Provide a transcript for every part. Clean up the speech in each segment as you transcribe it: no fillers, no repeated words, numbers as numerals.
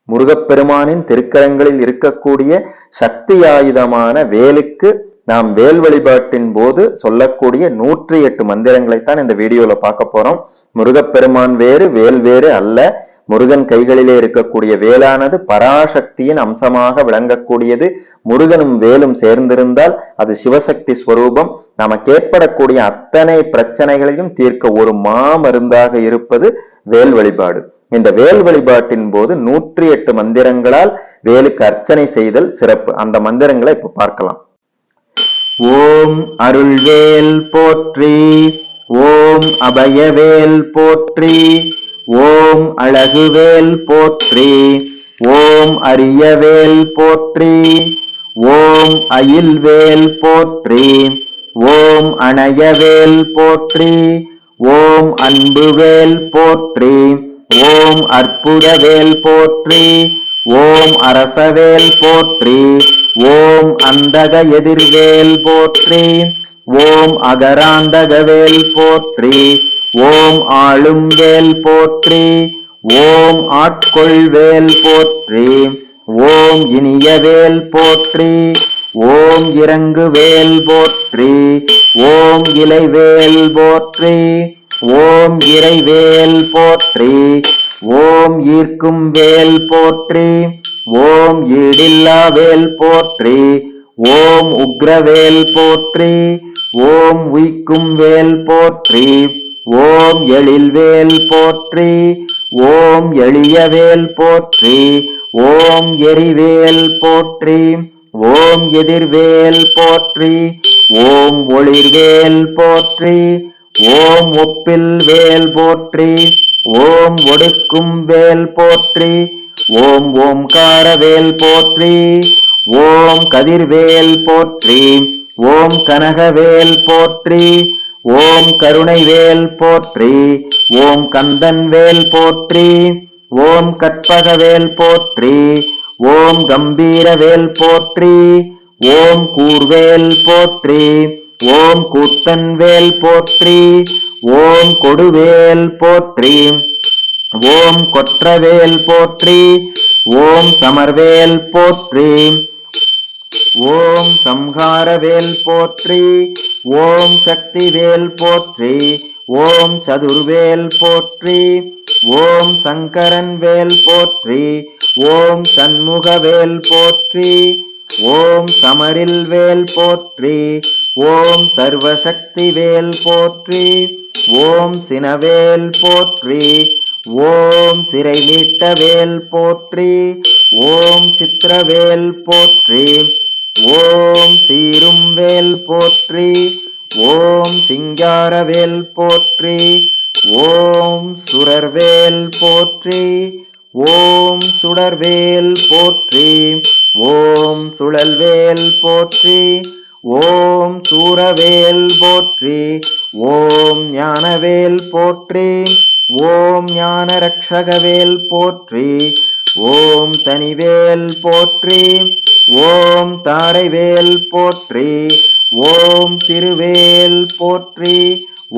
முருகப்பெருமானின் திருக்கரங்களில் இருக்கக்கூடிய சக்தி ஆயுதமான வேலுக்கு நாம் வேல் வழிபாட்டின் போது சொல்லக்கூடிய 108 மந்திரங்களைத்தான் இந்த வீடியோல பார்க்க போறோம். முருகப்பெருமான் வேறு, வேல் வேறு அல்ல. முருகன் கைகளிலே இருக்கக்கூடிய வேலானது பராசக்தியின் அம்சமாக விளங்கக்கூடியது. முருகனும் வேலும் சேர்ந்திருந்தால் அது சிவசக்தி ஸ்வரூபம். நமக்கு ஏற்படக்கூடிய அத்தனை பிரச்சனைகளையும் தீர்க்க ஒரு மாமருந்தாக இருப்பது வேல் வழிபாடு. இந்த வேல் வழிபாட்டின் போது 108 மந்திரங்களால் வேலுக்கு அர்ச்சனை செய்தல் சிறப்பு. அந்த மந்திரங்களை இப்ப பார்க்கலாம். ஓம் அருள்வேல் போற்றி, ஓம் அபயவேல் போற்றி, ஓம் அழகுவேல் போற்றி, ஓம் அரியவேல் போற்றி, ஓம் அயில்வேல் போற்றி, ஓம் அணையவேல் போற்றி, ஓம் அன்புவேல் போற்றி, ஓம் அற்புதவேல் போற்றி, ஓம் அரசவேல் போற்றி, ஓம் அந்தக எதிர்வேல் போற்றி, ஓம் அகராந்தகவேல் போற்றி, ஓம் ஆளும் வேல் போற்றி, ஓம் ஆட்கொள்வேல் போற்றி, ஓம் இனியவேல் போற்றி, ஓம் இறங்குவேல் போற்றி, ஓம் இலைவேல் போற்றி, ஓம் இறைவேல் போற்றி, ஓம் ஈர்க்கும் வேல் போற்றி, ஓம் ஈடில்லா வேல் போற்றி, ஓம் உக்ரவேல் போற்றி, ஓம் உய்க்கும் வேல் போற்றி, ஓம் எழில்வேல் போற்றி, ஓம் எளியவேல் போற்றி, ஓம் எரிவேல் போற்றி, ஓம் எதிர்வேல் போற்றி, ஓம் ஒளிர்வேல் போற்றி, ஓம் ஒப்பில் வேல் போற்றி, ஓம் ஒடுக்கும் வேல் போற்றி, ஓம் ஓம்காரவேல் போற்றி, ஓம் கதிர்வேல் போற்றி, ஓம் கனகவேல் போற்றி, ஓம் கருணைவேல் போற்றி, ஓம் கந்தன்வேல் போற்றி, ஓம் கற்பகவேல் போற்றி, ஓம் கம்பீரவேல் போற்றி, ஓம் கூர்வேல் போற்றி, ஓம் கூத்தன்வேல் போற்றி, ஓம் கொடுவேல் போற்றி, ஓம் கொற்றவேல் போற்றி, ஓம் சமர்வேல் போற்றி, ஓம் சம்ஹாரவேல் போற்றி, ஓம் சக்திவேல் போற்றி, ஓம் சதுர்வேல் போற்றி, ஓம் சங்கரன்வேல் போற்றி, ஓம் சண்முகவேல் போற்றி, ஓம் சமரில்வேல் போற்றி, ஓம் சர்வசக்திவேல் போற்றி, ஓம் சினவேல் போற்றி, ஓம் சிறை மீட்டவேல் போற்றி, ஓம் சித்திரவேல் போற்றி, ஓம் சீரும் வேல் போற்றி, ஓம் சிங்காரவேல் போற்றி, ஓம் சுரர்வேல் போற்றி, ஓம் சுடர்வேல் போற்றி, ஓம் சுழல்வேல் போற்றி, ஓம் சூரவேல் போற்றி, ஓம் ஞானவேல் போற்றி, ஓம் ஞான ரக்ஷகவேல் போற்றி, ஓம் தனிவேல் போற்றி, ஓம் தாரைவேல் போற்றி, ஓம் திருவேல் போற்றி,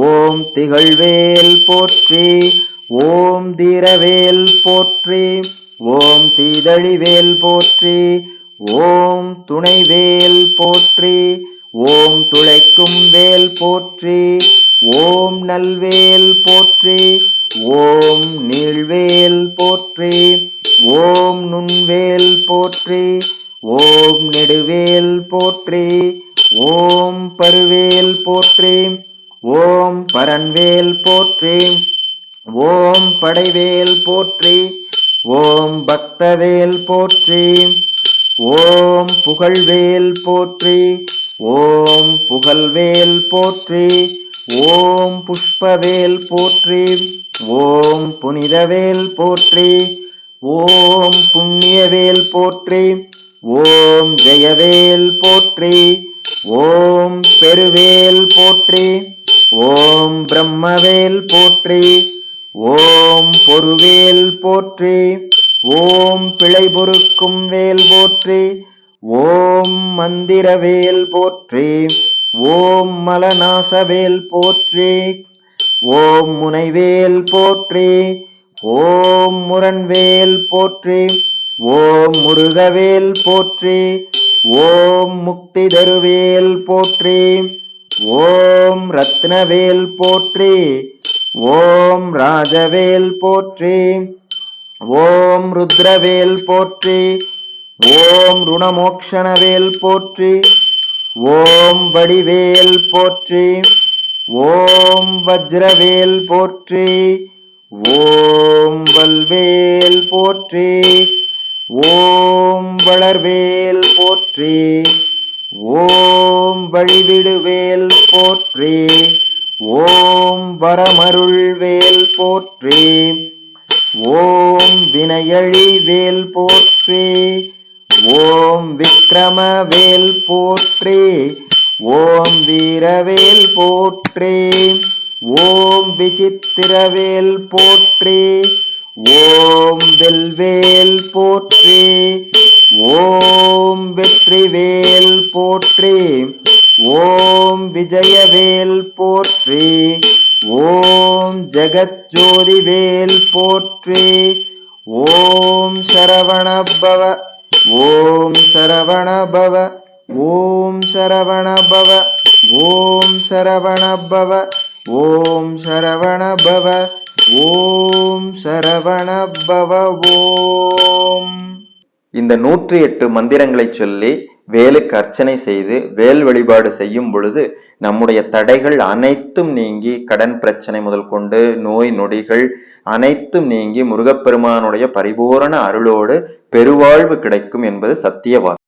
ஓம் திகழ்வேல் போற்றி, ஓம் தீரவேல் போற்றி, ஓம் தீதழிவேல் போற்றி, ஓம் துணைவேல் போற்றி, ஓம் துளைக்கும் வேல் போற்றி, ஓம் நல்வேல் போற்றி, ஓம் நீள்வேல் போற்றி, ஓம் நுண்வேல் போற்றி, ஓம் நெடுவேல் போற்றி, ஓம் பருவேல் போற்றி, ஓம் பரன்வேல் போற்றி, ஓம் படைவேல் போற்றி, ஓம் பக்தவேல் போற்றி, ஓம் புகழ்வேல் போற்றி, ஓம் புகழ்வேல் போற்றி, ஓம் புஷ்பவேல் போற்றி, ஓம் புனிதவேல் போற்றி, ஓம் புண்ணியவேல் போற்றி, ஓம் ஜெயவேல் போற்றி, ஓம் பெருவேல் போற்றி, ஓம் பிரம்மவேல் போற்றி, ஓம் பொருவேல் போற்றி, ஓம் பிழை பொறுக்கும் வேல் போற்றி, ஓம் மந்திரவேல் போற்றி, ஓம் மலநாசவேல் போற்றி, ஓம் முனைவேல் போற்றி, ஓம் முரண்வேல் போற்றி, ஓம் முருகவேல் போற்றி. ஓம் முக்தி தருவேல் போற்றி. ஓம் ரத்னவேல் போற்றி. ஓம் ராஜவேல் போற்றி. ஓம் ருத்ரவேல் போற்றி. ஓம் ருணமோக்ஷணவேல் போற்றி. ஓம் வடிவேல் போற்றி. ஓம் வஜ்ரவேல் போற்றி. ஓம் வல்வேல் போற்றி. ஓம் வளர்வேல் போற்றி. ஓம் வழிவிடுவேல் போற்றி. ஓம் வரமருள்வேல் போற்றி. ஓம் வினையழிவேல் போற்றி. ஓம் விக்ரமவேல் போற்றி. ஓம் வீரவேல் போற்றி. ஓம் விசித்திரவேல் போற்றி. ஓம் வெல்வேல் போற்றி. ஓம் வெற்றிவேல் போற்றி. ஓம் விஜயவேல் போற்றி. ஓம் ஜெகஜோதிவேல் போற்றி. ஓம் சரவணபவ. ஓம் சரவணபவ. ஓம் சரவணபவ. ஓம் சரவணபவ. ஓம் சரவணபவ. ஓம் சரவணபவ. ஓம். இந்த 108 மந்திரங்களை சொல்லி வேலுக்கு அர்ச்சனை செய்து வேல் வழிபாடு செய்யும் பொழுது நம்முடைய தடைகள் அனைத்தும் நீங்கி, கடன் பிரச்சனை முதல் கொண்டு நோய் நொடிகள் அனைத்தும் நீங்கி முருகப்பெருமானுடைய பரிபூரண அருளோடு பெருவாழ்வு கிடைக்கும் என்பது சத்திய வாக்கு.